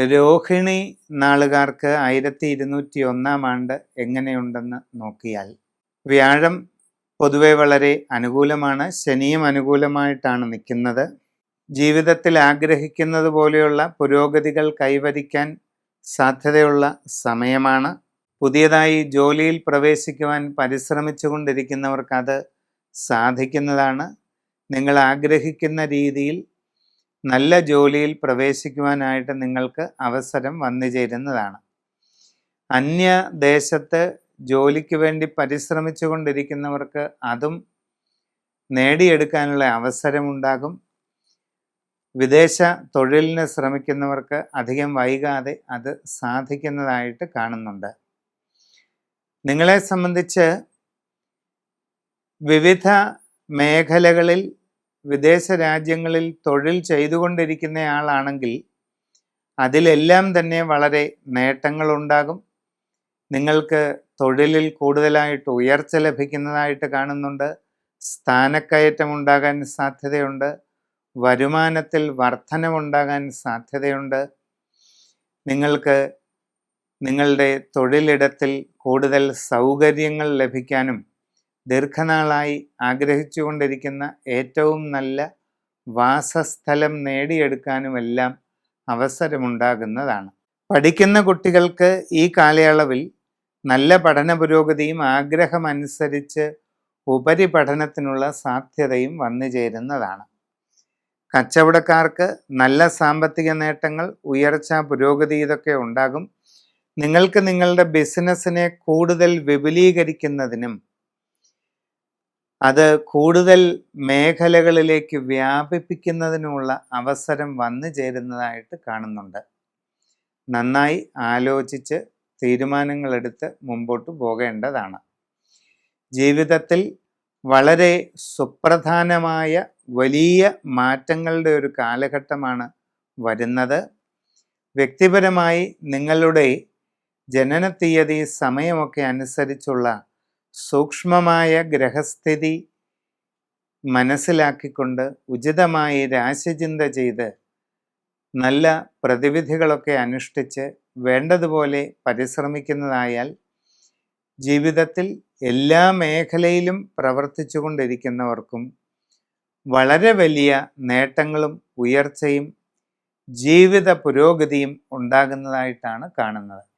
രോഹിണി നാളുകാർക്ക് 1201 ആണ്ട് എങ്ങനെയുണ്ടെന്ന് നോക്കിയാൽ, വ്യാഴം പൊതുവെ വളരെ അനുകൂലമാണ്. ശനിയും അനുകൂലമായിട്ടാണ് നിൽക്കുന്നത്. ജീവിതത്തിൽ ആഗ്രഹിക്കുന്നത് പോലെയുള്ള പുരോഗതികൾ കൈവരിക്കാൻ സാധ്യതയുള്ള സമയമാണ്. പുതിയതായി ജോലിയിൽ പ്രവേശിക്കുവാൻ പരിശ്രമിച്ചു കൊണ്ടിരിക്കുന്നവർക്ക് അത് സാധിക്കുന്നതാണ്. നിങ്ങൾ ആഗ്രഹിക്കുന്ന രീതിയിൽ നല്ല ജോലിയിൽ പ്രവേശിക്കുവാനായിട്ട് നിങ്ങൾക്ക് അവസരം വന്നു ചേരുന്നതാണ്. അന്യദേശത്ത് ജോലിക്ക് വേണ്ടി പരിശ്രമിച്ചു കൊണ്ടിരിക്കുന്നവർക്ക് അതും നേടിയെടുക്കാനുള്ള അവസരമുണ്ടാകും. വിദേശ തൊഴിലിന് ശ്രമിക്കുന്നവർക്ക് അധികം വൈകാതെ അത് സാധിക്കുന്നതായിട്ട് കാണുന്നുണ്ട്. നിങ്ങളെ സംബന്ധിച്ച് വിവിധ മേഖലകളിൽ വിദേശ രാജ്യങ്ങളിൽ തൊഴിൽ ചെയ്തുകൊണ്ടിരിക്കുന്നയാളാണെങ്കിൽ അതിലെല്ലാം തന്നെ വളരെ നേട്ടങ്ങളുണ്ടാകും. നിങ്ങൾക്ക് തൊഴിലിൽ കൂടുതലായിട്ട് ഉയർച്ച ലഭിക്കുന്നതായിട്ട് കാണുന്നുണ്ട്. സ്ഥാനക്കയറ്റം ഉണ്ടാകാൻ സാധ്യതയുണ്ട്. വരുമാനത്തിൽ വർധനവുണ്ടാകാൻ സാധ്യതയുണ്ട്. നിങ്ങൾക്ക് നിങ്ങളുടെ തൊഴിലിടത്തിൽ കൂടുതൽ സൗകര്യങ്ങൾ ലഭിക്കാനും ദീർഘനാളായി ആഗ്രഹിച്ചു കൊണ്ടിരിക്കുന്ന ഏറ്റവും നല്ല വാസസ്ഥലം നേടിയെടുക്കാനുമെല്ലാം അവസരമുണ്ടാകുന്നതാണ്. പഠിക്കുന്ന കുട്ടികൾക്ക് ഈ കാലയളവിൽ നല്ല പഠന പുരോഗതിയും ആഗ്രഹമനുസരിച്ച് ഉപരിപഠനത്തിനുള്ള സാധ്യതയും വന്നു ചേരുന്നതാണ്. കച്ചവടക്കാർക്ക് നല്ല സാമ്പത്തിക നേട്ടങ്ങൾ, ഉയർച്ച, പുരോഗതി ഇതൊക്കെ ഉണ്ടാകും. നിങ്ങൾക്ക് നിങ്ങളുടെ ബിസിനസ്സിനെ കൂടുതൽ വിപുലീകരിക്കുന്നതിനും അത് കൂടുതൽ മേഖലകളിലേക്ക് വ്യാപിപ്പിക്കുന്നതിനുമുള്ള അവസരം വന്നു ചേരുന്നതായിട്ട് കാണുന്നുണ്ട്. നന്നായി ആലോചിച്ച് തീരുമാനങ്ങളെടുത്ത് മുമ്പോട്ട് പോകേണ്ടതാണ്. ജീവിതത്തിൽ വളരെ സുപ്രധാനമായ വലിയ മാറ്റങ്ങളുടെ ഒരു കാലഘട്ടമാണ് വരുന്നത്. വ്യക്തിപരമായി നിങ്ങളുടെ ജനന തീയതി, സമയമൊക്കെ അനുസരിച്ചുള്ള സൂക്ഷ്മമായ ഗ്രഹസ്ഥിതി മനസ്സിലാക്കിക്കൊണ്ട് ഉചിതമായി രാശിചിന്ത ചെയ്ത് നല്ല പ്രതിവിധികളൊക്കെ അനുഷ്ഠിച്ച് വേണ്ടതുപോലെ പരിശ്രമിക്കുന്നതായാൽ ജീവിതത്തിൽ എല്ലാ മേഖലയിലും പ്രവർത്തിച്ചു കൊണ്ടിരിക്കുന്നവർക്കും വളരെ വലിയ നേട്ടങ്ങളും ഉയർച്ചയും ജീവിത പുരോഗതിയും ഉണ്ടാകുന്നതായിട്ടാണ് കാണുന്നത്.